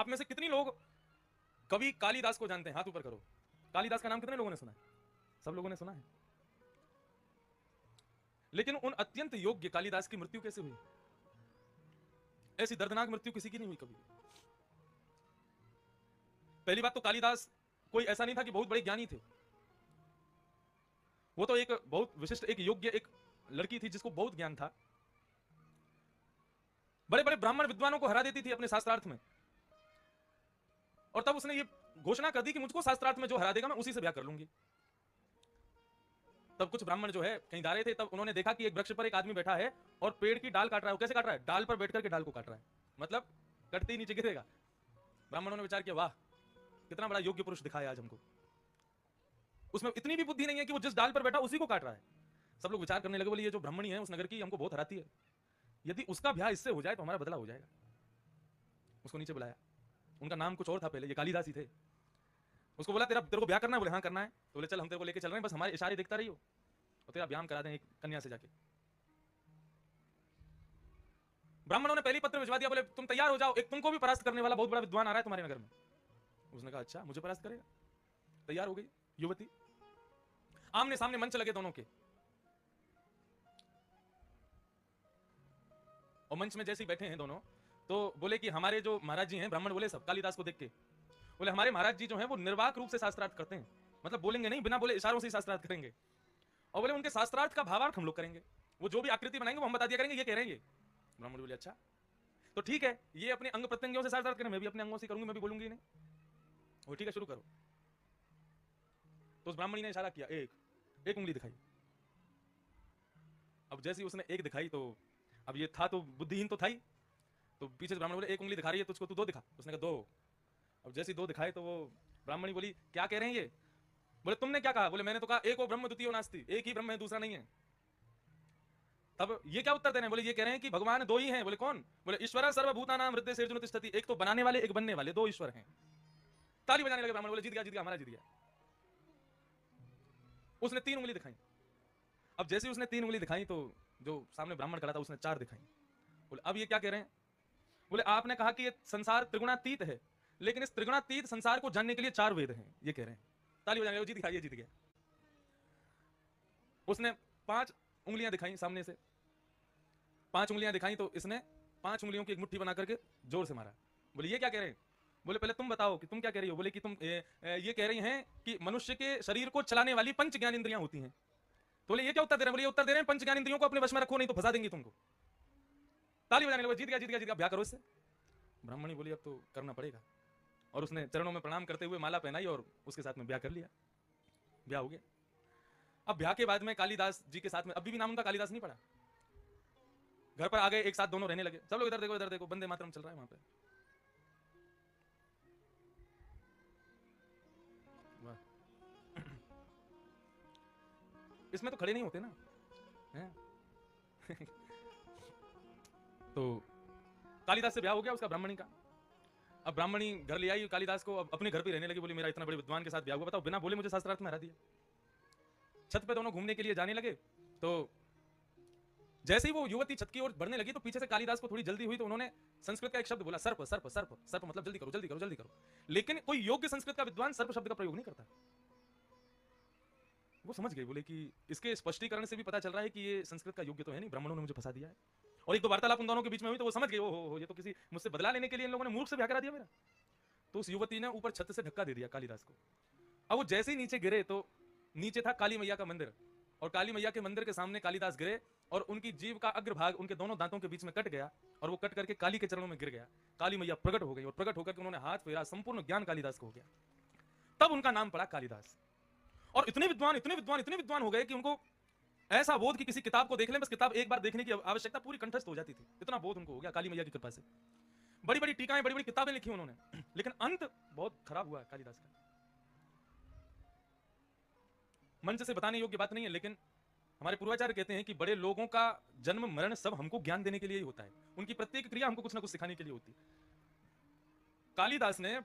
आप में से कितनी लोग कवि कालिदास को जानते हैं? हाथ ऊपर करो। कालिदास का नाम कितने लोगों ने सुना है? सब लोगों ने सुना है। लेकिन उन अत्यंत योग्य कालिदास की मृत्यु कैसे हुई? ऐसी दर्दनाक मृत्यु किसी की नहीं हुई कभी। पहली बात तो कालिदास कोई ऐसा नहीं था कि बहुत बड़े ज्ञानी थे। वो तो एक बहुत विशिष्ट, एक योग्य, एक लड़की थी जिसको बहुत ज्ञान था। बड़े बड़े ब्राह्मण विद्वानों को हरा देती थी अपने शास्त्रार्थ में, और तब उसने ये घोषणा कर दी कि मुझको शास्त्रार्थ में जो हरा देगा मैं उसी से ब्याह कर लूंगी। तब कुछ ब्राह्मण जो है कहीं जा रहे थे, तब उन्होंने देखा कि एक वृक्ष पर एक आदमी बैठा है और पेड़ की डाल काट रहा है। कैसे काट रहा है? डाल पर बैठ करके डाल को काट रहा है, मतलब कटते ही नीचे गिरेगा। ब्राह्मणों ने विचार किया, वाह कितना बड़ा योग्य पुरुष दिखाया आज हमको। उसमें इतनी भी बुद्धि नहीं है कि वो जिस डाल पर बैठा उसी को काट रहा है। सब लोग विचार करने लगे, बोले ये जो ब्राह्मणी है उस नगर की, हमको बहुत हराती है, यदि उसका ब्याह इससे हो जाए तो हमारा बदला हो जाएगा। उसको नीचे बुलाया। उनका नाम कुछ और था पहले, ये कालिदास ही थे। उसको बोला तेरे को ब्याह करना है? बोले हाँ करना है। तो बोले चल हम तेरे को लेके चल रहे हैं, बस हमारे इशारे देखता रहियो और तेरा ब्याह करा दें एक कन्या से जाके। ब्राह्मणों ने पहली पत्र भिजवा दिया, बोले तुम तैयार हो जाओ, एक तुमको भी परास्त करने वाला बहुत बड़ा विद्वान आ रहा है तुम्हारे नगर में। उसने कहा अच्छा मुझे परास्त करेगा? तैयार हो गई युवती। आमने सामने मंच लगे दोनों के, और मंच में जैसे ही बैठे हैं दोनों, तो बोले कि हमारे जो महाराज जी हैं, ब्राह्मण बोले सब कालिदास को देख के, बोले हमारे महाराज जी जो हैं वो निर्वाक रूप से शास्त्रार्थ करते हैं, मतलब बोलेंगे नहीं, बिना बोले इशारों से ही शास्त्रार्थ करेंगे। और बोले उनके शास्त्रार्थ का भावार्थ हम लोग करेंगे, वो जो भी आकृति बनाएंगे वो हम बता दिया करेंगे ये कह रहे हैं ये। ब्राह्मण बोले अच्छा तो ठीक है, ये अपने अंग प्रत्यंगों से शास्त्रार्थ करें, मैं भी अपने अंगों से करूंगी, मैं भी बोलूंगी नहीं। वो ठीक है शुरू करो। तो उस ब्राह्मणी ने इशारा किया, एक उंगली दिखाई। अब जैसे ही उसने एक दिखाई तो अब ये था तो बुद्धिहीन तो था ही, तो पीछे से ब्राह्मण बोले एक उंगली दिखा रही है तुझको, तू दो दिखा। उसने कहा दो। अब जैसे ही दो दिखाए तो वो ब्राह्मणी बोली क्या कह रहे हैं ये? बोले तुमने क्या कहा? बोले मैंने तो कहा एक वो ब्रह्म द्वितीयो नास्ति, एक ही ब्रह्म है दूसरा नहीं है। तब ये क्या उत्तर दे रहे हैं? बोले ये कह रहे हैं कि भगवान दो ही हैं। बोले कौन? बोले ईश्वर सर्वभूतानां हृदय सेर्जुन तिष्ठति, एक तो बनाने वाले एक बनने वाले, दो ईश्वर हैं। ताली बजाने लगे ब्राह्मण, बोले जीत गया जीत गया हमारा जीत गया। उसने तीन उंगली दिखाई। अब जैसे उसने तीन उंगली दिखाई तो जो सामने ब्राह्मण खड़ा था उसने चार दिखाई। बोले अब ये क्या कह रहे हैं? बोले आपने कहा कि ये संसार त्रिगुणातीत है, लेकिन इस त्रिगुणातीत संसार को जानने के लिए चार वेद हैं, ये कह रहे हैं। ताली बजाने लगे, जीत गया ये जीत गया। उसने पांच उंगलियां दिखाई सामने से, पांच उंगलियां दिखाई तो इसने पांच उंगलियों की एक मुट्ठी बना करके जोर से मारा। बोले ये क्या कह रहे हैं? बोले पहले तुम बताओ कि तुम क्या कह रही हो। बोले कि तुम ये कह रही हैं कि मनुष्य के शरीर को चलाने वाली पंच ज्ञान इंद्रियां होती हैं। तो बोले ये क्या उत्तर दे रहे हैं? बोले ये उत्तर दे रहे हैं पंच ज्ञान इंद्रियों को अपने वश में रखो नहीं तो फंसा देंगी तुमको। ताली बजाने लगे, जीत गया जीत गया जीत गया, ब्याह करो इससे। ब्राह्मणी बोली अब तो करना पड़ेगा, और उसने चरणों में प्रणाम करते हुए माला पहनाई और उसके साथ में ब्याह कर लिया। ब्याह हो गया। अब ब्याह के बाद में कालिदास जी के साथ में अभी भी नाम उनका कालिदास नहीं पड़ा। घर पर आ गए, एक साथ दोनों रहने लगे। सब लोग इधर देखो वंदे मातरम चल रहा है वहां पे। इसमें तो खड़े नहीं होते ना हैं? तो कालिदास से ब्याह हो गया उसका, ब्राह्मणी का। अब ब्राह्मणी घर ले आई कालिदास को, अब अपने घर पे रहने लगी। बोली मेरा इतना बड़े विद्वान के साथ ब्याह हुआ, बताओ बिना बोले मुझे शास्त्रार्थ में हरा दिया। छत पे दोनों घूमने के लिए जाने लगे, तो जैसे ही वो युवती छत की ओर बढ़ने लगी तो पीछे से कालिदास को थोड़ी जल्दी हुई, तो उन्होंने संस्कृत का एक शब्द बोला, सर्प सर्प सर्प सर्प, मतलब जल्दी करो जल्दी करो जल्दी करो। लेकिन कोई योग्य संस्कृत का विद्वान सर्प शब्द का प्रयोग नहीं करता। वो समझ गए, बोले कि इसके स्पष्टीकरण से भी पता चल रहा है कि ये संस्कृत का योग्य तो है नहीं, ब्राह्मणों ने मुझे फंसा दिया है। और एक दो वार्तालाप उन दोनों के बीच में हुई तो वो समझ गए, ओ ये तो किसी मुझसे बदला लेने के लिए इन लोगों ने मूर्ख से ब्याह करा दिया मेरा। तो उस युवती ने ऊपर छत से धक्का दे दिया कालिदास को। अब वो जैसे ही नीचे गिरे तो नीचे था काली मैया का मंदिर, और काली मैया के मंदिर के सामने कालिदास गिरे और उनकी जीभ का अग्रभाग उनके दोनों दांतों के बीच में कट गया, और वो कट करके काली के चरणों में गिर गया। काली मैया प्रकट हो गई, और प्रकट होकर उन्होंने हाथ फेरा, संपूर्ण ज्ञान कालिदास को हो गया। तब उनका नाम पड़ा कालिदास। और इतने विद्वान हो गए कि उनको ऐसा बोध कि किसी किताब को देख लें, बस किताब एक बार देखने की आवश्यकता पूरी कंठस्थ हो जाती थी, इतना बोध उनको हो गया काली मैया की कृपा से। बड़ी बड़ी टीकाएं, बड़ी बड़ी किताबें लिखी उन्होंने, लेकिन अंत बहुत खराब हुआ कालिदास का। मंच से बताने योग्य बात नहीं है, लेकिन हमारे पूर्वाचार्य कहते हैं कि बड़े लोगों का जन्म मरण सब हमको ज्ञान देने के लिए ही होता है, उनकी प्रत्येक क्रिया हमको कुछ ना कुछ सिखाने के लिए होती है। कालिदास ने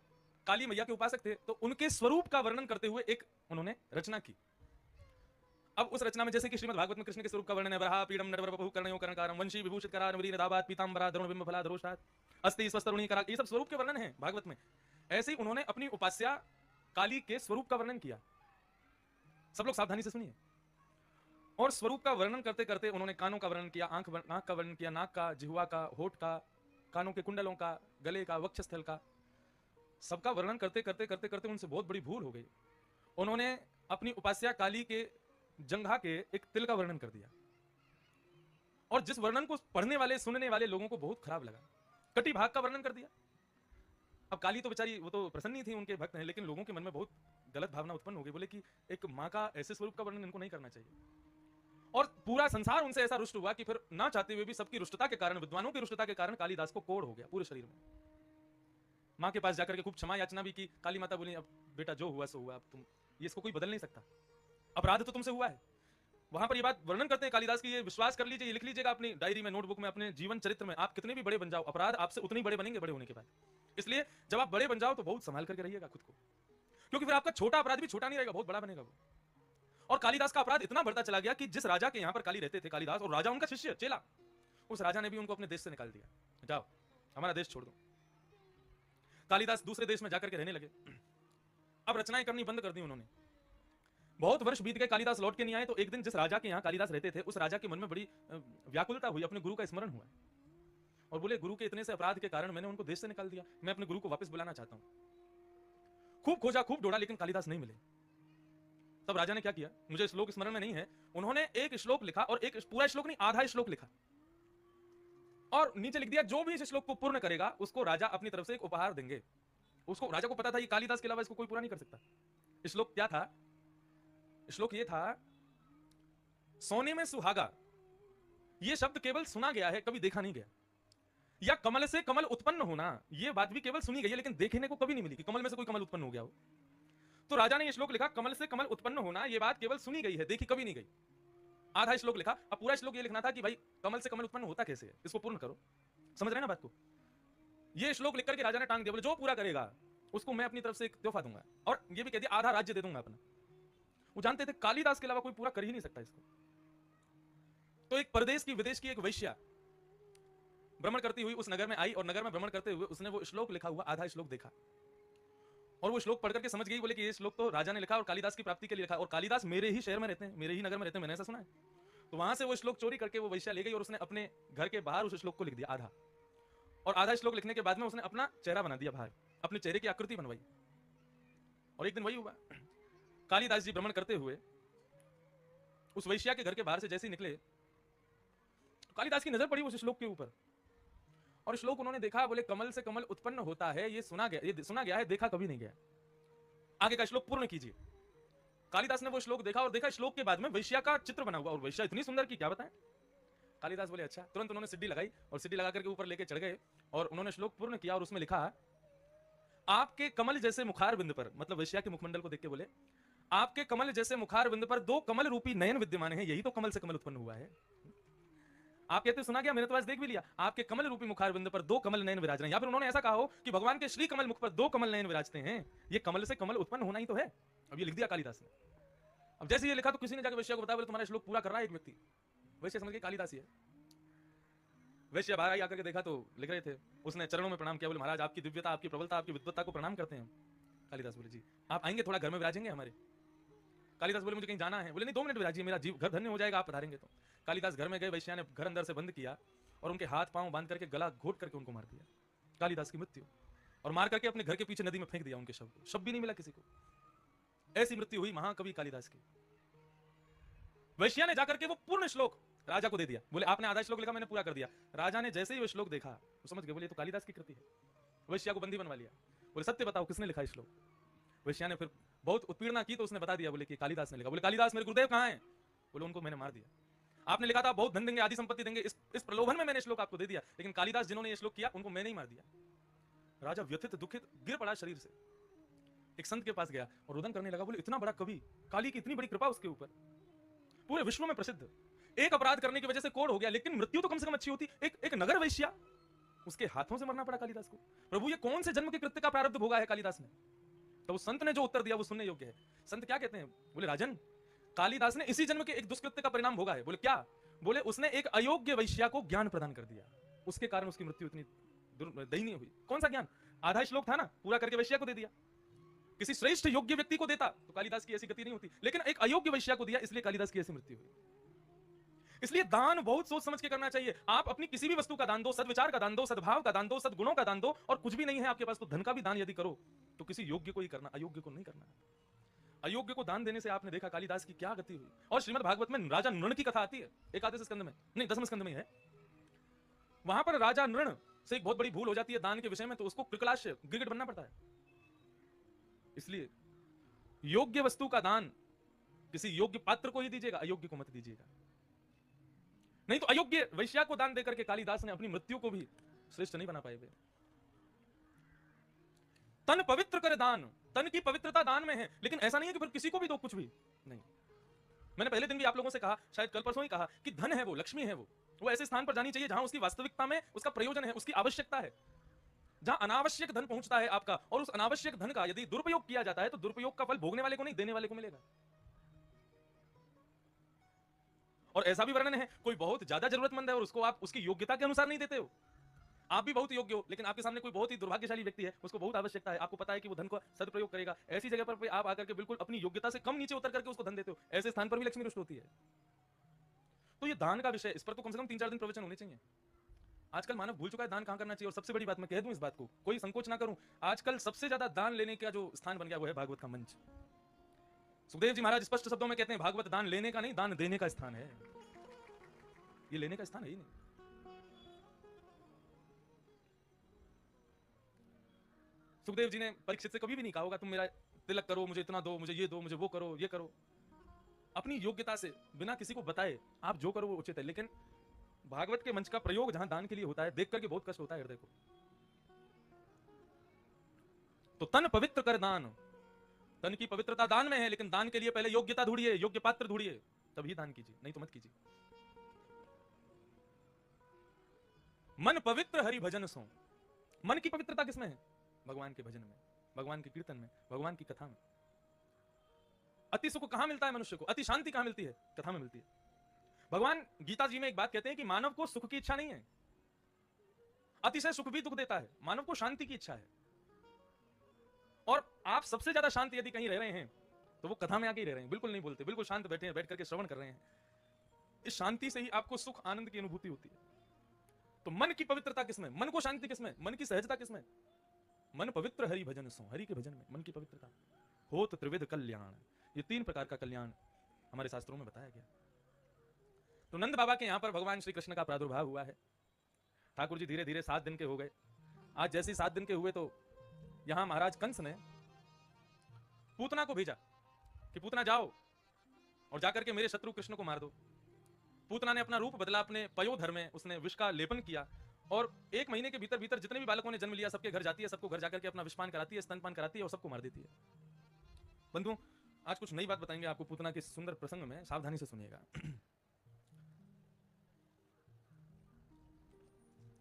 काली मैया के उपासक थे, तो उनके स्वरूप का वर्णन करते हुए एक उन्होंने रचना की। अब उस रचना में जैसे कि श्रीमद् भागवत में कृष्ण के स्वरूप का वर्णन है, वराह पीडम नटवर बहू कर्णयो कर्णकारम वंशी विभूषित करार नवरीन दाबात पीतांबरा धरुण बिंब फला धरोषात। अस्ति स्वस्तरुणी करा, ये सब स्वरूप के वर्णन है भागवत में। ऐसे ही उन्होंने अपनी उपास्या काली के स्वरूप का वर्णन किया। सब लोग सावधानी से सुनिए। और स्वरूप का वर्णन करते करते उन्होंने कानों का वर्णन किया, आंख का वर्णन किया, नाक का, जिह्वा का, होठ का, कानों के कुंडलों का, गले का, वक्षस्थल का, सबका वर्णन करते करते करते करते उनसे बहुत बड़ी भूल हो गई। उन्होंने अपनी उपास्या काली के जंघा के एक तिल का वर्णन कर दिया, और जिस वर्णन को पढ़ने वाले सुनने वाले लोगों को बहुत खराब लगा। कटी भाग का वर्णन कर दिया। अब काली तो बेचारी, वो तो प्रसन्न ही थी, उनके भक्त हैं, लेकिन लोगों के मन में बहुत गलत भावना उत्पन्न हो गई। बोले कि एक माँ का ऐसे स्वरूप का वर्णन इनको नहीं करना चाहिए। और पूरा संसार उनसे ऐसा रुष्ट हुआ कि फिर ना चाहते हुए भी सबकी रुष्टता के कारण, विद्वानों की रुष्टता के कारण कालिदास को कोढ़ हो गया पूरे शरीर में। माँ के पास जाकर के खूब क्षमा याचना भी की। काली माता बोली, अब बेटा जो हुआ सो हुआ, अब तुम ये इसको कोई बदल नहीं सकता, अपराध तो तुमसे हुआ है। वहां पर ये बात वर्णन करते हैं कालिदास की, ये विश्वास कर लीजिए, ये लिख लीजिएगा अपनी डायरी में, नोटबुक में, अपने जीवन चरित्र में। आप कितने भी बड़े बन जाओ, अपराध आपसे उतने ही बड़े बनेंगे बड़े होने के बाद। इसलिए जब आप बड़े बन जाओ तो बहुत संभाल करके रहिएगा खुद को, क्योंकि फिर आपका छोटा अपराध भी छोटा नहीं रहेगा, बहुत बड़ा बनेगा वो। और कालिदास का अपराध इतना बढ़ता चला गया कि जिस राजा के यहां पर काली रहते थे कालिदास, और राजा उनका शिष्य चेला, उस राजा ने भी उनको अपने देश से निकाल दिया, जाओ हमारा देश छोड़ दो। कालिदास दूसरे देश में जाकर के रहने लगे। अब रचनाएं करनी बंद कर दी उन्होंने। बहुत वर्ष बीत गए, कालिदास लौट के नहीं आए। तो एक दिन जिस राजा के यहाँ कालिदास रहते थे, उस राजा के मन में बड़ी व्याकुलता हुई, अपने गुरु का स्मरण हुआ, और बोले गुरु के इतने से अपराध के कारण मैंने उनको देश से निकाल दिया, मैं अपने गुरु को वापस बुलाना चाहता हूं। खूब खोजा, खूब ढूंढा, लेकिन कालिदास नहीं मिले। तब राजा ने क्या किया, मुझे श्लोक स्मरण में नहीं है, उन्होंने एक श्लोक लिखा, और एक पूरा श्लोक नहीं, आधा श्लोक लिखा, और नीचे लिख दिया जो भी इस श्लोक को पूर्ण करेगा उसको राजा अपनी तरफ से एक उपहार देंगे। उसको, राजा को पता था ये कालिदास के अलावा इसको कोई पूरा नहीं कर सकता। श्लोक क्या था? श्लोक ये था, सोने में सुहागा, ये शब्द केवल सुना गया है, कभी देखा नहीं गया। या कमल से कमल उत्पन्न होना, ये बात भी केवल सुनी गई है, लेकिन देखने को कभी नहीं मिली कि कमल में से कोई कमल उत्पन्न हो गया हो। तो राजा ने ये श्लोक लिखा, कमल से कमल उत्पन्न होना, ये बात केवल सुनी गई है, देखी कभी नहीं गई। आधा श्लोक लिखा। अब पूरा श्लोक ये लिखना था कि भाई कमल से कमल उत्पन्न होता कैसे है, इसको पूर्ण करो। समझ रहे ना बात को? ये श्लोक लिख करके राजा ने टांग दिया, बोले जो पूरा करेगा उसको मैं अपनी तरफ से एक तोहफा दूंगा, और ये भी कह दिया आधा राज्य दे दूंगा अपना। वो जानते थे कालिदास के अलावा कोई पूरा कर ही नहीं सकता इसको। तो एक परदेश की, विदेश की एक वैश्या भ्रमण करती हुई उस नगर में आई, और नगर में भ्रमण करते हुए उसने वो श्लोक लिखा हुआ आधा श्लोक देखा, और वो श्लोक पढ़ करके समझ गई, बोले कि ये श्लोक तो राजा ने लिखा और कालिदास की प्राप्ति के लिए लिखा, और कालिदास मेरे ही शहर में रहते हैं, मेरे ही नगर में रहते हैं, मैंने ऐसा सुना है। तो वहां से वो श्लोक चोरी करके वो वैश्या ले गई, और उसने अपने घर के बाहर उस श्लोक को लिख दिया आधा। और आधा श्लोक लिखने के बाद में उसने अपना चेहरा बना दिया बाहर, अपने चेहरे की आकृति बनवाई। और एक दिन वही हुआ, कालिदास जी भ्रमण करते हुए उस वैश्या के घर के बाहर से जैसे ही निकले, तो कालिदास की नजर पड़ी उस श्लोक के ऊपर, और श्लोक उन्होंने देखा। बोले कमल से कमल उत्पन्न होता है, ये सुना गया है, देखा कभी नहीं गया। आगे का श्लोक पूर्ण कीजिए। कालिदास ने वो श्लोक देखा, और देखा श्लोक के बाद में वैश्या का चित्र बना हुआ, और वैश्या इतनी सुंदर की क्या बताएं। कालिदास बोले अच्छा। तुरंत उन्होंने सीढ़ी लगाई, और सीढ़ी लगा करके ऊपर लेके चढ़ गए, और उन्होंने श्लोक पूर्ण किया, और उसमें लिखा, आपके कमल जैसे मुखार बिंद पर, मतलब वैश्या के मुखमंडल को देख के बोले, आपके कमल जैसे मुखार बिंद पर दो कमल रूपी नयन विद्यमान है, यही तो कमल से कमल उत्पन्न हुआ है। आप कहते सुना गया, मैंने तो आज देख भी लिया, आपके कमल रूपी मुखार बिंद पर दो कमल नयन विराज रहे हैं। या फिर उन्होंने ऐसा कहा हो कि भगवान के श्री कमल मुख पर दो कमल नयन विराजते हैं, ये कमल से कमल उत्पन्न होना ही तो है। अब ये लिख दिया कालिदास ने। अब जैसे ये लिखा तो किसी ने जाकर वैश्या को बताया, बोले तुम्हारा श्लोक पूरा कर रहा है एक व्यक्ति। वैश्या समझ के कालिदास ही है। वैश्या बाहर आई, आकर के देखा तो लिख रहे थे। उसने चरणों में प्रणाम किया, बोले महाराज आपकी दिव्यता, आपकी प्रबलता, आपकी विद्वत्ता को प्रणाम करते हैं। कालिदास बोले जी आप आएंगे थोड़ा घर में विराजेंगे हमारे। कालिदास बोले मुझे कहीं जाना है। बोले नहीं 2 मिनट विराजिए, मेरा जीव घर धन्य हो जाएगा आप पधारेंगे तो। कालिदास घर में गए, वैश्या ने घर अंदर से बंद किया, और उनके हाथ पांव बांध करके गला घोट करके उनको मार दिया। कालिदास की मृत्यु। और मार करके अपने घर के पीछे नदी में फेंक दिया उनके शव को। शव भी नहीं मिला किसी को। ऐसी मृत्यु हुई महाकवि कालिदास की। वैश्या ने जाकर के वो पूर्ण श्लोक राजा को दे दिया। बोले आपने आधा श्लोक लिखा, मैंने पूरा कर दिया। राजा ने जैसे ही वो श्लोक देखा वो समझ गए, बोले तो कालिदास की कृति है। वैश्या को बंदी बनवा लिया। बोले सत्य बताओ किसने लिखा श्लोक। वैश्या ने फिर बहुत उत्पीड़ना की तो उसने बता दिया, बोले कि कालिदास ने लिखा। बोले कालिदास मेरे गुरुदेव कहाँ हैं? बोले उनको मैंने मार दिया। आपने लिखा था बहुत धन देंगे, आदि संपत्ति देंगे, इस प्रलोभन में मैंने श्लोक आपको दे दिया, लेकिन कालिदास जिन्होंने ये श्लोक किया उनको मैंने ही मार दिया। राजा व्यथित दुखित गिर पड़ा शरीर से। एक संत के पास गया और रुदन करने लगा। बोले इतना बड़ा कवि, काली की इतनी बड़ी कृपा उसके ऊपर, पूरे विश्व में प्रसिद्ध, एक अपराध करने की वजह से कोढ़ हो गया, लेकिन मृत्यु तो कम से कम अच्छी होती। एक नगर वैश्या, उसके हाथों से मरना पड़ा कालिदास को। प्रभु ये कौन से जन्म के कृत्य का प्रारब्ध भोगा है कालिदास ने? तो उस संत ने जो उत्तर दिया वो सुनने योग्य है। संत क्या कहते हैं? बोले राजन, कालिदास ने इसी जन्म के एक दुष्कृत्य का परिणाम भोगा है। बोले क्या? बोले उसने एक अयोग्य वैश्या को ज्ञान प्रदान कर दिया, उसके कारण उसकी मृत्यु इतनी दयनीय हुई। कौन सा ज्ञान? आधा श्लोक था ना, पूरा करके वैश्या को दे दिया। किसी श्रेष्ठ योग्य व्यक्ति को देता तो कालिदास की ऐसी गति नहीं होती, लेकिन एक अयोग्य वैश्या को दिया, इसलिए कालिदास की ऐसी मृत्यु हुई। इसलिए दान बहुत सोच समझ के करना चाहिए। आप अपनी किसी भी वस्तु का दान दो, सद्विचार का दान दो, सद्भाव का दान दो, सद्गुणों का दान दो, और कुछ भी नहीं है आपके पास तो धन का भी दान यदि करो तो किसी योग्य को ही करना, अयोग्य को नहीं करना। अयोग्य को दान देने से आपने देखा कालिदास की क्या गति हुई। और श्रीमद् भागवत में राजा नृण की कथा आती है, एकादश स्कंद में, नहीं 10वें स्कंद में है। वहां पर राजा नृण से एक बहुत बड़ी भूल हो जाती है दान के विषय में, तो उसको कृकलाश गिरगिट बनना पड़ता है। इसलिए योग्य वस्तु का दान किसी योग्य पात्र को ही दीजिएगा, अयोग्य को मत दीजिएगा। नहीं तो अयोग्य वैश्या को दान देकर के कालिदास ने अपनी मृत्यु को भी श्रेष्ठ नहीं बना पाए वे। तन पवित्र कर दान, तन की पवित्रता दान में है, लेकिन ऐसा नहीं है कि फिर किसी को भी दो कुछ भी नहीं। मैंने पहले दिन भी आप लोगों से कहा, शायद कल परसों ही कहा, कि धन है वो, लक्ष्मी है वो ऐसे स्थान पर जानी चाहिए जहां उसकी वास्तविकता में उसका प्रयोजन है, उसकी आवश्यकता है। जहां अनावश्यक धन पहुंचता है आपका, और उस अनावश्यक धन का यदि दुरुपयोग किया जाता है तो दुरुपयोग का फल भोगने वाले को नहीं, देने वाले को मिलेगा। और ऐसा भी वर्णन है, कोई बहुत ज्यादा जरूरतमंद है और उसको आप उसकी योग्यता के अनुसार नहीं देते हो। आप भी बहुत योग्य हो, लेकिन आपके सामने कोई बहुत ही दुर्भाग्यशाली व्यक्ति है, उसको बहुत आवश्यकता है, आपको पता है कि वो धन को सदुपयोग करेगा, ऐसी जगह पर आप आकर के बिल्कुल अपनी योग्यता से कम नीचे उतर करके उसको धन देते हो, ऐसे स्थान पर भी लक्ष्मी रुष्ट होती है। तो ये दान का विषय, इस पर तो कम से कम 3-4 दिन प्रवचन होने चाहिए। आजकल मानव भूल चुका है दान कहां करना चाहिए। और सबसे बड़ी बात मैं कह दूं, इस बात को कोई संकोच ना करूं, आजकल सबसे ज्यादा दान लेने का जो स्थान बन गया वो है भागवत का मंच। सुखदेव जी महाराज स्पष्ट शब्दों में कहते हैं, भागवत दान लेने का नहीं, दान देने का स्थान है। ये लेने का स्थान है ही नहीं। सुखदेव जी ने परीक्षित से कभी भी नहीं कहा होगा तुम मेरा तिलक करो, मुझे इतना दो, मुझे ये दो, मुझे वो करो, ये करो। अपनी योग्यता से बिना किसी को बताए आप जो करो वो उचित है। लेकिन भागवत के मंच का प्रयोग जहां दान के लिए होता है, देख करके बहुत कष्ट होता है हृदय को। तो तन पवित्र कर दान, तन की पवित्रता दान में है, लेकिन दान के लिए पहले योग्यता ढूंढिए, योग्य पात्र ढूंढिए, तभी दान कीजिए, नहीं तो मत कीजिए। मन पवित्र हरि भजन सो, मन की पवित्रता किसमें है? भगवान के भजन में, भगवान के कीर्तन में, भगवान की कथा में। अति सुख कहां मिलता है मनुष्य को? अति शांति कहां मिलती है? कथा में मिलती है। भगवान गीता जी में एक बात कहते हैं कि मानव को सुख की इच्छा नहीं है, अतिशय सुख भी दुख देता है, मानव को शांति की इच्छा है। और आप सबसे ज्यादा शांत यदि कहीं रह रहे हैं तो वो कथा में आके ही रह रहे हैं, बिल्कुल नहीं बोलते, बिल्कुल शांत बैठे हैं, बैठ करके श्रवण कर रहे हैं। इस शांति से ही आपको सुख आनंद की अनुभूति होती है। तो मन की पवित्रता किसमें? मन को शांति किसमें? मन की सहजता किसमें? मन पवित्र हरि भजन सो, हरि के भजन में मन की पवित्रता। होत त्रिविध कल्याण, ये 3 प्रकार का कल्याण हमारे शास्त्रों में बताया गया। तो नंद बाबा के यहां पर भगवान श्री कृष्ण का प्रादुर्भाव हुआ है। ठाकुर जी धीरे धीरे 7 दिन के हो गए। आज जैसे 7 दिन के हुए तो यहां महाराज कंस ने पूतना को भेजा कि पूतना जाओ और जाकर के मेरे शत्रु कृष्ण को मार दो। पूतना ने अपना रूप बदला, अपने पयोधर में उसने विष का लेपन किया, और 1 महीने के भीतर भीतर जितने भी बालकों ने जन्म लिया सबके घर जाती है, सबको घर जाकर के अपना विषपान कराती है, स्तनपान कराती है और सबको मार देती है। बंधुओं, आज कुछ नई बात बताएंगे आपको पूतना के सुंदर प्रसंग में, सावधानी से सुनिएगा।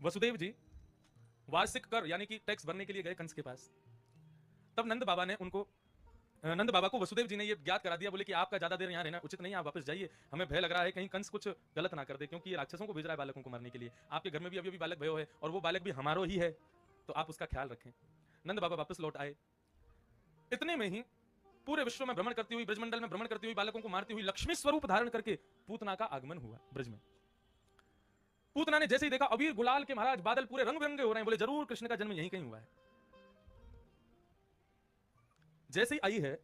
वसुदेव जी वार्षिक कर यानी कि टैक्स भरने के लिए गए कंस के पास। तब नंद बाबा को वसुदेव जी ने यह ज्ञात करा दिया, बोले कि आपका ज्यादा देर यहाँ रहना उचित नहीं है, आप वापस जाइए, हमें भय लग रहा है कहीं कंस कुछ गलत ना कर दे, क्योंकि ये राक्षसों को भेज रहा है बालकों को मारने के लिए। आपके घर में भी अभी बालक भयो है और वो बालक भी हमारो ही है, तो आप उसका ख्याल रखें। नंद बाबा वापस लौट आए। इतने में ही पूरे विश्व में भ्रमण करती हुई, ब्रजमंडल में भ्रमण करती हुई, बालकों को मारती हुई, लक्ष्मी स्वरूप धारण करके पूतना का आगमन हुआ ब्रज में। पूतना ने जैसे ही देखा अबीर गुलाल के महाराज बादल पूरे रंग बिरंगे हो रहे हैं, बोले जरूर कृष्ण का जन्म यहीं कहीं हुआ है। जैसे ही आई है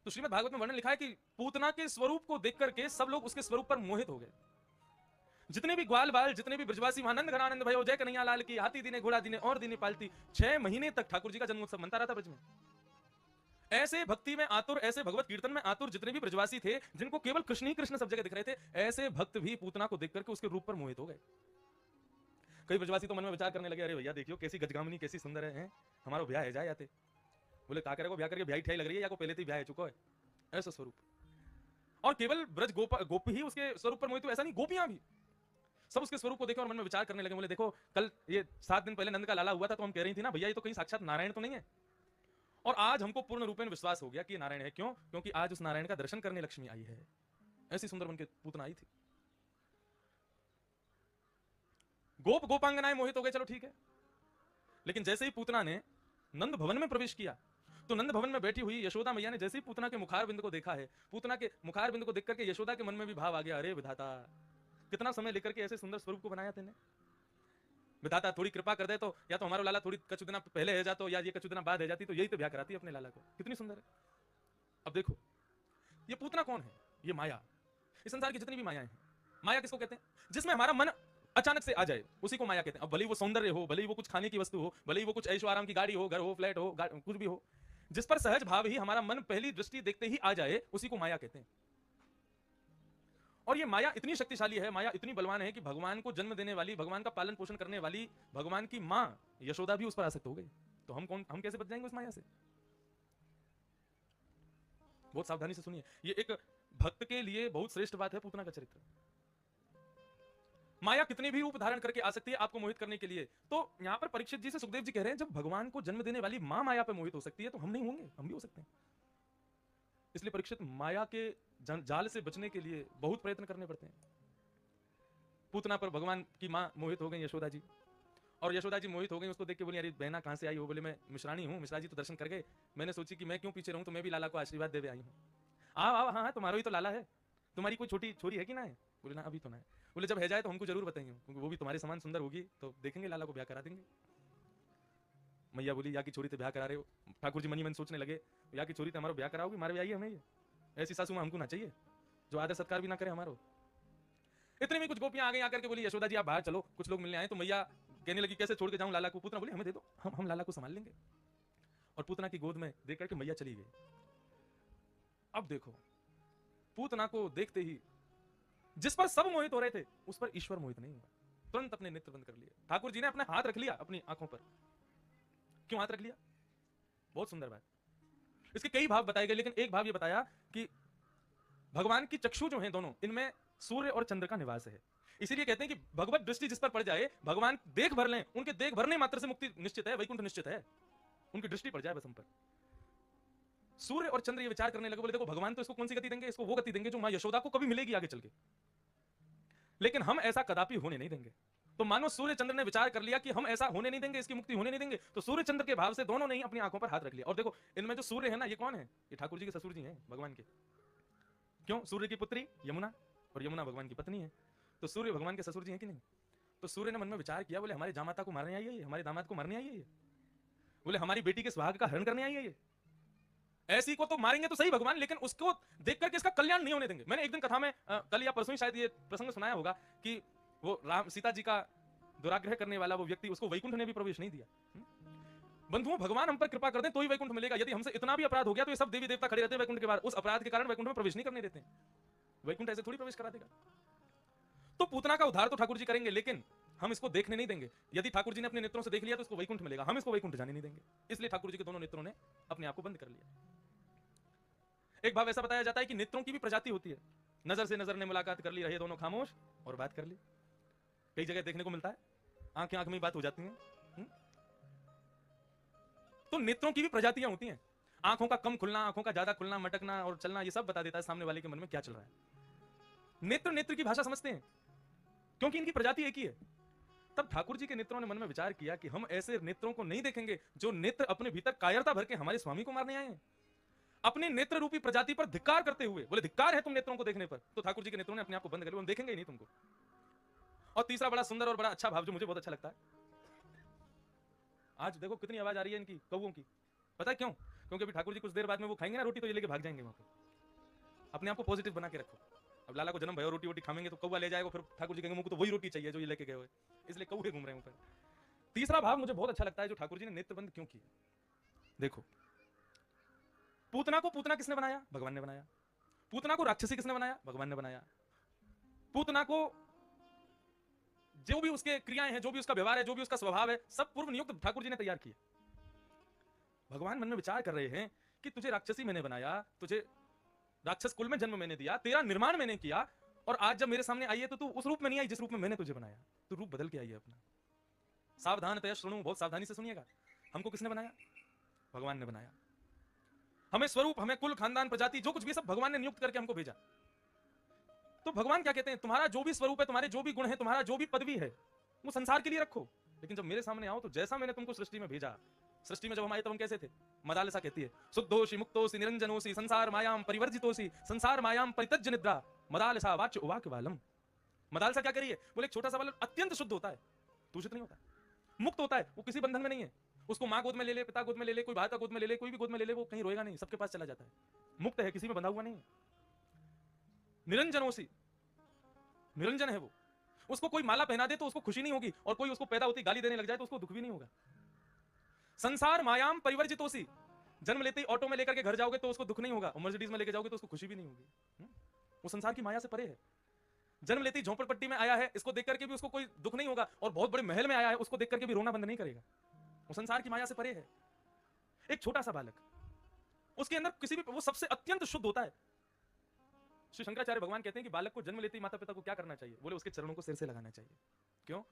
तो श्रीमद् भागवत में वर्णन लिखा है कि पूतना के स्वरूप को देख करके सब लोग उसके स्वरूप पर मोहित हो गए। जितने भी ग्वाल बाल, जितने भी ब्रजवासी वहां नंद घनानंद भयो जय कन्हैया लाल की, हाथी दीने घोड़ा दीने और दीने पालती। 6 महीने तक ठाकुर जी का जन्मोत्सव मनता रहा था ब्रज में। ऐसे भक्ति में आतुर, ऐसे भगवत कीर्तन में आतुर जितने भी ब्रजवासी थे, जिनको केवल कृष्ण ही कृष्ण सब जगह दिख रहे थे, ऐसे भक्त भी पूतना को देख करके उसके रूप पर मोहित हो गए। कई ब्रजवासी तो मन में विचार करने लगे, अरे भैया देखियो कैसी गजगामिनी, कैसी सुंदर है, हमारा ब्याह है जाए जाते। बोले क्या करेगा, ब्याह करके ब्याह ठियाई लग रही है या को पहले से ब्याह है चुका है, ऐसा स्वरूप। और केवल ब्रज गोप ही उसके स्वरूप पर मोहित हुए, ऐसा नहीं, गोपियां भी सब उसके स्वरूप को देखे और मन में विचार करने लगे। बोले देखो कल ये 7 दिन पहले नंद का लाला हुआ था तो हम कह रही थी ना भैया ये तो कहीं साक्षात नारायण तो नहीं है, और आज हमको पूर्ण रूपेण विश्वास हो गया कि ये नारायण है। क्यों? क्योंकि आज उस नारायण का दर्शन करने लक्ष्मी आई है। ऐसी सुंदर बनके पूतना आई थी। गोपांगनाएं मोहित हो गए, चलो ठीक है, लेकिन जैसे ही पूतना ने नंद भवन में प्रवेश किया तो नंद भवन में बैठी हुई यशोदा मैया ने जैसे ही पूतना के मुखार बिंद को देखा है, पूतना के मुखार बिंद को देखकर के यशोदा के मन में भी भाव आ गया, अरे विधाता कितना समय लेकर के ऐसे सुंदर स्वरूप को बनाया तेने, विधाता थोड़ी कृपा कर दे तो या तो हमारा लाला थोड़ी कछु दिना पहले है जातो या ये कछु दिना बाद है जाती तो यही तो ब्याह कराती अपने लाला को, कितनी सुंदर है। अब देखो ये पूतना कौन है, ये माया। इस संसार की जितनी भी मायाएं हैं, माया किसको कहते हैं? जिसमें हमारा मन अचानक से आ जाए उसी को माया कहते हैं। अब भले ही वो सौंदर्य हो, भले ही वो कुछ खाने की वस्तु हो, भले ही वो कुछ ऐशो आराम की गाड़ी हो, घर हो, फ्लैट हो, कुछ भी हो, जिस पर सहज भाव ही हमारा मन पहली दृष्टि देखते ही आ जाए उसी को माया कहते हैं। और ये माया इतनी शक्तिशाली है, माया इतनी बलवान है कि भगवान को जन्म देने वाली, भगवान का पालन पोषण करने वाली भगवान की मां यशोदा भी उस पर आसक्त हो गई। तो हम कैसे बच जाएंगे उस माया से? बहुत सावधानी से सुनिए, ये एक भक्त के लिए बहुत श्रेष्ठ बात है पूतना का चरित्र। माया कितने भी रूप धारण करके आ सकती है आपको मोहित करने के लिए। तो यहां पर परीक्षित जी से सुखदेव जी कह रहे हैं जब भगवान को जन्म देने वाली मां माया पे मोहित हो सकती है तो हम नहीं होंगे? हम भी हो सकते हैं। इसलिए परीक्षित माया के जाल से बचने के लिए बहुत प्रयत्न करने पड़ते हैं। पूतना पर भगवान की मां मोहित हो गई यशोदा जी, और यशोदा जी मोहित हो गई, उसको देख के बोली अरे बहना कहां से आई हो? बोले मैं मिश्रानी हूं, मिश्रा जी तो दर्शन कर गए, मैंने सोची कि मैं क्यों पीछे रहूं, तो मैं भी लाला को आशीर्वाद देवे आई हूं। आओ आओ, हाँ तुम्हारा ही तो लाला है, तुम्हारी कोई छोटी छोरी है कि ना है? बोले ना अभी तो ना है। बोले जब है जाए तो हमको जरूर बताएंगे, क्योंकि वो भी तुम्हारे समान सुंदर होगी तो देखेंगे, लाला को ब्याह करा देंगे। मैया बोली या की छोरी से ब्याह करा रहे हो? ठाकुर जी मनी मन सोचने लगे या की छोरी से हमारा ब्याह कराओगी? मारे ब्याह हमें, ये ऐसी सासू मां हमको ना चाहिए जो आदर सत्कार भी ना करे हमारो। इतने में कुछ गोपियां आ गई, आकर के बोली यशोदा जी आप बाहर चलो, कुछ लोग मिलने आए। तो मैया कहने लगी कैसे छोड़ के जाऊं लाला को? पूतना बोली हमें दे दो, हम लाला को संभाल लेंगे। और पूतना की गोद में देख करके मैया चली गई। अब देखो पूतना को देखते ही जिस पर सब मोहित हो रहे थे उस पर ईश्वर मोहित नहीं हुआ, तुरंत अपने नेत्र बंद कर लिए। ठाकुर जी ने अपना हाथ रख लिया अपनी आंखों पर। क्यों हाथ रख लिया? बहुत सुंदर बात। इसके कई भाव बताए गए, लेकिन एक भाव ये बताया कि भगवान की चक्षु जो हैं दोनों, इनमें सूर्य और चंद्र का निवास है। इसीलिए कहते हैं कि भगवत दृष्टि जिस पर पड़ जाए, भगवान देख भर लें, उनके देख भरने मात्र से मुक्ति निश्चित है, वैकुंठ निश्चित है। उनकी दृष्टि पड़ जाए बस हम पर। सूर्य और चंद्र ये विचार करने लगे, बोले देखो भगवान तो इसको कौन सी गति देंगे? इसको वो गति देंगे जो मां यशोदा को कभी मिलेगी आगे चल के, लेकिन हम ऐसा कदापि होने नहीं देंगे। तो मानो सूर्य चंद्र ने विचार कर लिया कि हम ऐसा होने नहीं देंगे, इसकी मुक्ति होने नहीं देंगे, तो सूर्य चंद्र के भाव से दोनों ने ही अपनी आंखों पर हाथ रख लिया। और देखो इनमें जो सूर्य है ना, ये कौन है? ये ठाकुर जी के ससुर जी हैं भगवान के। क्यों? सूर्य की पुत्री यमुना, और यमुना भगवान की पत्नी है, तो सूर्य भगवान के ससुर जी हैं कि नहीं? तो सूर्य ने मन में विचार किया, बोले हमारे जामाता को मारने आई है, हमारे दामाद को मारने आई है, बोले हमारी बेटी के सुहाग का हरण करने आई है, ऐसी को तो मारेंगे तो सही भगवान, लेकिन उसको देख करके इसका कल्याण नहीं होने देंगे। मैंने एक दिन कथा में कल या परसों ही शायद ये प्रसंग सुनाया होगा कि वो राम सीता जी का दुराग्रह करने वाला वो व्यक्ति, उसको वैकुंठ ने भी प्रवेश नहीं दिया। बंधुओं भगवान हम पर कृपा कर दें तो ही वैकुंठ मिलेगा। यदि हमसे इतना भी अपराध हो गया तो ये सब देवी देवता खड़े रहते हैं वैकुंठ के बाहर, उस अपराध के कारण वैकुंठ में प्रवेश नहीं करने देते हैं। वैकुंठ ऐसे थोड़ी प्रवेश करा देगा। तो पूतना का उद्धार तो ठाकुर जी करेंगे, लेकिन हम इसको देखने नहीं देंगे। यदि ठाकुर जी ने अपने नेत्रों से देख लिया तो इसको वैकुंठ मिलेगा, हम इसको वैकुंठ जाने नहीं देंगे। इसलिए ठाकुर जी के दोनों नेत्रों ने अपने आप को बंद कर लिया। एक भाव ऐसा बताया जाता है कि नेत्रों की भी प्रजाति होती है। नजर से नजर ने मुलाकात कर ली, रहे दोनों खामोश और बात कर ली। कई जगह देखने को मिलता है, आंखें आंख में बात हो जाती हैं। तो नेत्रों की भी प्रजातियां होती हैं। आंखों का कम खुलना, आंखों का ज्यादा खुलना, मटकना और चलना, ये सब बता देता है सामने वाले के मन में क्या चल रहा है। नेत्र नेत्र की भाषा समझते हैं क्योंकि इनकी प्रजाति एक ही है। तब ठाकुर जी के नेत्रों ने मन में विचार किया कि हम ऐसे नेत्रों को नहीं देखेंगे जो नेत्र अपने भीतर कायरता भर के हमारे स्वामी को मारने आए हैं। अपने नेत्र रूपी प्रजाति पर धिक्कार करते हुए बोले धिक्कार है तुम नेत्रों को देखने पर। तो ठाकुर जी के नेत्रों ने अपने आप को बंद कर लिया, हम देखेंगे ही नहीं तुमको। और तीसरा बड़ा सुंदर और बड़ा अच्छा भाव जो मुझे बहुत अच्छा लगता है, आज देखो कितनी आवाज आ रही है इनकी कौवों की। पता है क्यों? क्योंकि अभी ठाकुर जी कुछ देर बाद में वो खाएंगे ना रोटी, तो ये लेके भाग जाएंगे वहां पे। अपने आप को पॉजिटिव बना के रखो। अब लाला को जन्म भयो, रोटी वोटी खाएंगे तो कौवा ले जाएगा, फिर ठाकुर जी कहेंगे मुझको तो वही रोटी चाहिए जो ये लेके गए हुए, इसलिए कौवे घूम रहे हैं ऊपर। तीसरा भाव मुझे बहुत अच्छा लगता है जो ठाकुर जी ने नेत्रबंद क्यों किया। देखो पूतना को पूतना किसने बनाया? भगवान ने बनाया। पूतना को राक्षसी किसने बनाया? भगवान ने बनाया। पूतना को जो भी उसके क्रियाएं हैं, जो भी उसका व्यवहार है, जो भी उसका स्वभाव है, सब पूर्व नियुक्त ठाकुर जी ने तैयार किए। भगवान मन में विचार कर रहे हैं कि तुझे राक्षसी मैंने बनाया, तुझे राक्षस कुल में जन्म मैंने दिया, तेरा निर्माण मैंने किया, और आज जब मेरे सामने आई है तो तू उस रूप में नहीं आई जिस रूप में मैंने तुझे बनाया। तू रूप बदल के आई है अपना। सावधानतया सुनो, बहुत सावधानी से सुनिएगा। हमको किसने बनाया? भगवान ने बनाया। हमें स्वरूप, हमें कुल, खानदान, प्रजाति, जो कुछ भी सब भगवान ने नियुक्त करके हमको भेजा। तो भगवान क्या कहते हैं? तुम्हारा जो भी स्वरूप है, तुम्हारे जो भी गुण है, तुम्हारा जो भी पदवी है, वो संसार के लिए रखो, लेकिन जब मेरे सामने आओ तो जैसा मैंने तुमको सृष्टि में भेजा, सृष्टि में जब हम आए तब हम कैसे थे? मदालसा कहती है शुद्धोषि मुक्तोषि निरंजनोषि संसार मायाम परिवर्जितोषि संसार मायाम परित्यज्य निद्रा मदालसा वाच्य उवाक्य बालम। मदालसा क्या करिए? बोले एक छोटा सा बालक अत्यंत शुद्ध होता है, दूषित नहीं होता, मुक्त होता है, वो किसी बंधन में नहीं है। उसको माँ गोद में ले ले, पिता गोद में ले ले, कोई भाई गोद में ले ले, कोई भी गोद में ले ले, वो कहीं रोएगा नहीं, सबके पास चला जाता है, मुक्त है, किसी में बंधा हुआ नहीं है। निरंजनोषि, निरंजन है वो, उसको कोई माला पहना दे तो उसको खुशी नहीं होगी, और कोई उसको पैदा होती गाली देने लग जाए तो उसको दुख भी नहीं होगा। संसार मायाम परिवर्जितोषि, जन्म लेते ही ऑटो में लेकर के घर जाओगे तो उसको दुख नहीं होगा, और मर्सिडीज में लेकर जाओगे तो उसको खुशी भी नहीं होगी। वो संसार की माया से परे है। जन्म लेते ही झोंपड़पट्टी में आया है, इसको देख करके भी उसको कोई दुख नहीं होगा, और बहुत बड़े महल में आया है, उसको देख करके भी रोना बंद नहीं करेगा। वो संसार की माया से परे है। एक छोटा सा बालक, उसके अंदर किसी भी, वो सबसे अत्यंत शुद्ध होता है। श्री शंकराचार्य भगवान कहते हैं कि बालक को जन्म लेते ही माता पिता को क्या करना चाहिए? बोले उसके चरणों को सिर से लगाना चाहिए। क्यों?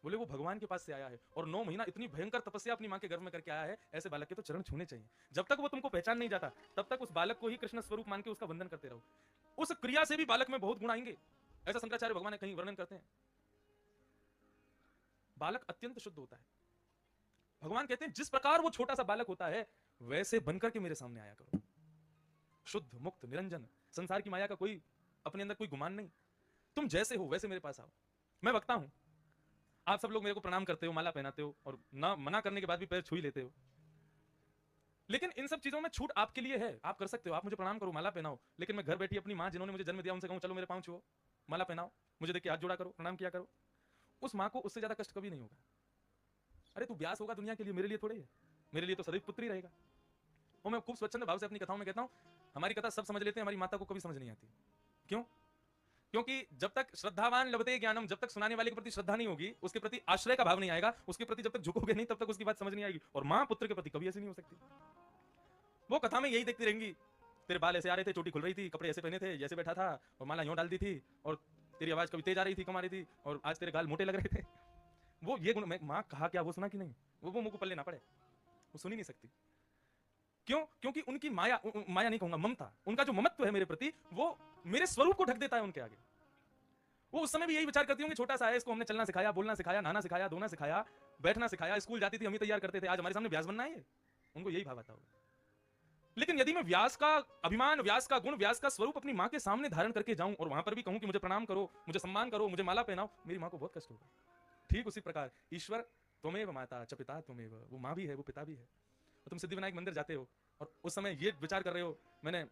बोले वो भगवान के पास से आया है, और 9 महीना इतनी भयंकर तपस्या अपनी मां के गर्भ में करके आया है, ऐसे बालक के तो चरण छूने चाहिए। जब तक वो तुमको पहचान नहीं जाता तब तक उस बालक को ही कृष्ण स्वरूप मान के उसका वंदन करते रहो। उस क्रिया से भी बालक में बहुत गुण आएंगे, ऐसा शंकराचार्य भगवान ने कहीं वर्णन करते हैं। बालक अत्यंत शुद्ध होता है। भगवान कहते हैं जिस प्रकार वो छोटा सा बालक होता है वैसे बनकर के मेरे सामने आया करो, शुद्ध मुक्त निरंजन, संसार की माया का कोई अपने अंदर कोई गुमान नहीं। तुम जैसे हो वैसे मेरे पास आओ। मैं वक्ता हूं, आप सब लोग मेरे को प्रणाम करते हो, माला पहनाते हो, और ना मना करने के बाद भी पैर छू ही लेते हो। लेकिन इन सब चीजों में छूट आपके लिए है, आप कर सकते हो, आप मुझे प्रणाम करो, माला पहनाओ। लेकिन मैं घर बैठी अपनी मां जिन्होंने मुझे जन्म दिया उनसे कहूं चलो मेरे पांव छुओ, माला पहनाओ, मुझे देखिए हाथ जोड़ा करो, प्रणाम किया करो, उस मां को उससे ज्यादा कष्ट कभी नहीं होगा। अरे तू ब्यास होगा दुनिया के लिए, मेरे लिए थोड़े है, मेरे लिए तो सदैव पुत्री रहेगा। और मैं खूब स्वच्छंद भाव से अपनी कथाओं में कहता हूं, हमारी कथा सब समझ लेते हैं, हमारी माता को कभी समझ नहीं आती। क्यों? क्योंकि जब तक श्रद्धावान लभते ज्ञानम, जब तक सुनाने वाले के प्रति श्रद्धा नहीं होगी, उसके प्रति आश्रय का भाव नहीं आएगा, उसके प्रति जब तक झुकोगे नहीं तब तक उसकी बात समझ नहीं आएगी। और मां पुत्र के प्रति कभी ऐसी नहीं हो सकती। वो कथा में यही देखती रहेंगी, तेरे बाल ऐसे आ रहे थे, चोटी खुल रही थी, कपड़े ऐसे पहने थे, जैसे बैठा था, और माला यूं डाल दी थी, और तेरी आवाज कभी तेज आ रही थी, कम आ रही थी, और आज तेरे गाल मोटे लग रहे थे। वो ये गुण, मां कहा क्या वो सुना कि नहीं? वो मुंह को पल्ले ना पड़े, वो सुन ही नहीं सकती। क्यों? क्योंकि उनकी माया, माया नहीं कहूंगा, ममता, उनका जो ममत्व है मेरे प्रति, वो मेरे स्वरूप को ढक देता है उनके आगे। वो उस समय भी यही विचार करती होंगी, छोटा सा है, इसको हमने चलना सिखाया, बोलना सिखाया, नहाना सिखाया, धोना सिखाया, बैठना सिखाया, स्कूल जाती थी, हम ही तैयार करते थे, आज हमारे सामने व्यास बनना है। उनको यही भाव आता होगा। लेकिन यदि मैं व्यास का अभिमान, व्यास का गुण, व्यास का स्वरूप अपनी मां के सामने धारण करके जाऊं और वहां पर भी कहूं कि मुझे प्रणाम करो, मुझे सम्मान करो, मुझे माला पहनाओ, मेरी मां को बहुत कष्ट होगा। ठीक उसी प्रकार ईश्वर त्वमेव माता च पिता त्वमेव, वो मां भी है, वो पिता भी है। और तुम सिद्धिविनायक मंदिर जाते हो और उस समय ये विचार कर रहे हो, मैंने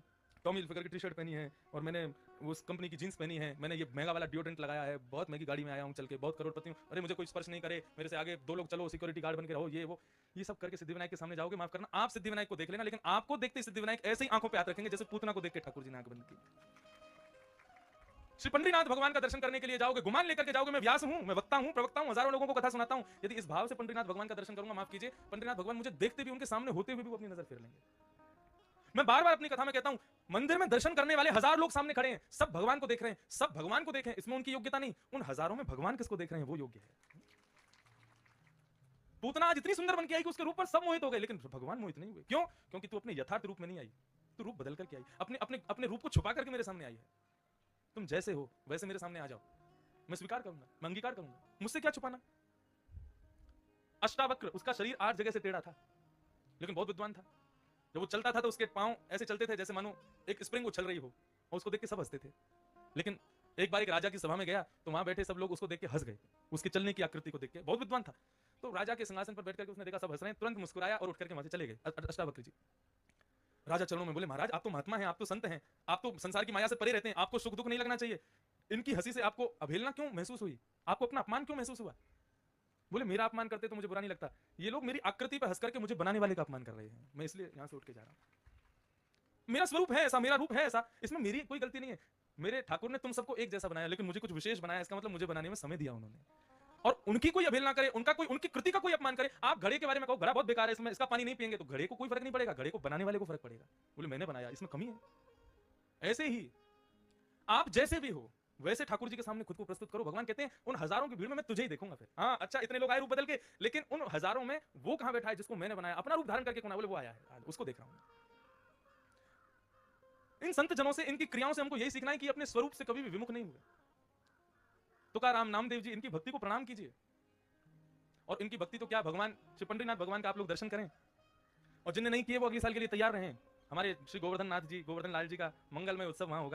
टॉमी हिलफिगर की टी शर्ट पहनी है, और मैंने उस कंपनी की जींस पहनी है, मैंने ये महंगा वाला डिओड्रेंट लगाया है, बहुत महंगी गाड़ी में आया हूं चल के, बहुत करोड़पति हूं, अरे मुझे कोई स्पर्श नहीं करे, मेरे से आगे 2 लोग चलो, सिक्योरिटी गार्ड बन के रहो, ये सब करके सिद्धिविनायक के सामने जाओगे, माफ करना, आप सिद्धिविनायक को देख लेना, लेकिन आपको देखते सिद्धिविनायक ऐसे ही आंखों पे हाथ रखेंगे जैसे पूतना को देख के ठाकुर जी ने आंख बंद की। श्री पंडरीनाथ भगवान का दर्शन करने के लिए जाओगे, गुमान लेकर के जाओगे, मैं व्यास हूं, मैं वक्ता हूं, प्रवक्ता हूं, हजारों लोगों को कथा सुनाता हूं, यदि इस भाव से पंडरीनाथ भगवान का दर्शन करूंगा, माफ कीजिए, पंडरीनाथ भगवान मुझे देखते भी, उनके सामने होते हुए भी वो अपनी नजर फेर लेंगे। मैं बार बार अपनी कथा में कहता हूं, मंदिर में दर्शन करने वाले 1000 लोग सामने खड़े हैं, सब भगवान को देख रहे हैं, सब भगवान को देखें, इसमें उनकी योग्यता नहीं, उन हजारों में भगवान किसको देख रहे हैं वो योग्य है। पूतना आज इतनी सुंदर बन के आई कि उसके रूप पर सब मोहित हो गए, लेकिन भगवान मोहित नहीं हुए। क्यों? क्योंकि तू अपने यथार्थ रूप में नहीं आई, तू रूप बदल करके आई, अपने अपने अपने रूप को छुपा करके मेरे सामने आई है। तुम जैसे हो वैसे मेरे सामने आ जाओ, मैं स्वीकार करूंगा, मैं अंगीकार करूंगा, मुझसे क्या छुपाना। अष्टावक्र, उसका शरीर 8 जगह से टेढ़ा था, लेकिन बहुत विद्वान था। जब वो चलता था तो उसके पांव ऐसे चलते थे जैसे मानो एक स्प्रिंग उछल रही हो, और उसको देख के सब हंसते थे। लेकिन एक बार एक राजा की सभा में गया तो वहां बैठे सब लोग उसको देख के हंस गए, उसके चलने की आकृति को देख के, बहुत विद्वान था। तो राजा के सिंहासन पर बैठ करके उसने देखा सब हंस रहे हैं, तुरंत मुस्कुराया और उठ करके वहां से चले गए अष्टावक्र जी। राजा चरणों में बोले, महाराज आप तो महात्मा हैं, आप तो संत हैं, आप तो संसार की माया से परे रहते हैं, आपको सुख दुख नहीं लगना चाहिए, इनकी हंसी से आपको अवहेलना क्यों महसूस हुई, आपको अपना अपमान क्यों महसूस हुआ? बोले मेरा अपमान करते तो मुझे बुरा नहीं लगता, ये लोग मेरी आकृति पर हंस करके मुझे बनाने वाले का अपमान कर रहे हैं, मैं इसलिए यहां से उठ के जा रहा हूं। मेरा स्वरूप है ऐसा, मेरा रूप है ऐसा, इसमें मेरी कोई गलती नहीं है। मेरे ठाकुर ने तुम सबको एक जैसा बनाया, लेकिन मुझे कुछ विशेष बनाया, इसका मतलब मुझे बनाने में समय दिया उन्होंने। और उनकी कोई अवहेलना करे, उनकी कृति का कोई अपमान करे। आप घड़े के बारे में कहो घड़ा बहुत बेकार है, इसमें इसका पानी नहीं पिएंगे, तो घड़े को कोई फर्क नहीं पड़ेगा, घड़े को बनाने वाले को फर्क पड़ेगा। बोले मैंने बनाया, इसमें कमी है। ऐसे ही आप जैसे भी हो वैसे ठाकुर जी के सामने खुद को प्रस्तुत करो। भगवान कहते हैं उन हजारों की भीड़ में मैं तुझे ही देखूंगा फिर। हाँ अच्छा, इतने लोग आए रूप बदल के, लेकिन उन हजारों में वो कहां बैठा है जिसको मैंने बनाया, अपना रूप धारण करके कौन है? बोले वो आया है, उसको देख रहा हूं। इन संत जनों से, इनकी क्रियाओं से हमको यही सीखना है कि अपने स्वरूप से कभी भी विमुख नहीं हुए। तुकाराम, नामदेव जी, इनकी भक्ति को प्रणाम कीजिए। और इनकी भक्ति तो क्या, भगवान श्री पंडरीनाथ भगवान का आप लोग दर्शन करें, और जिनने नहीं किए वो अगले साल के लिए तैयार रहें। हमारे श्री गोवर्धन नाथ जी, गोवर्धन लाल जी का मंगलमय उत्सव वहां होगा।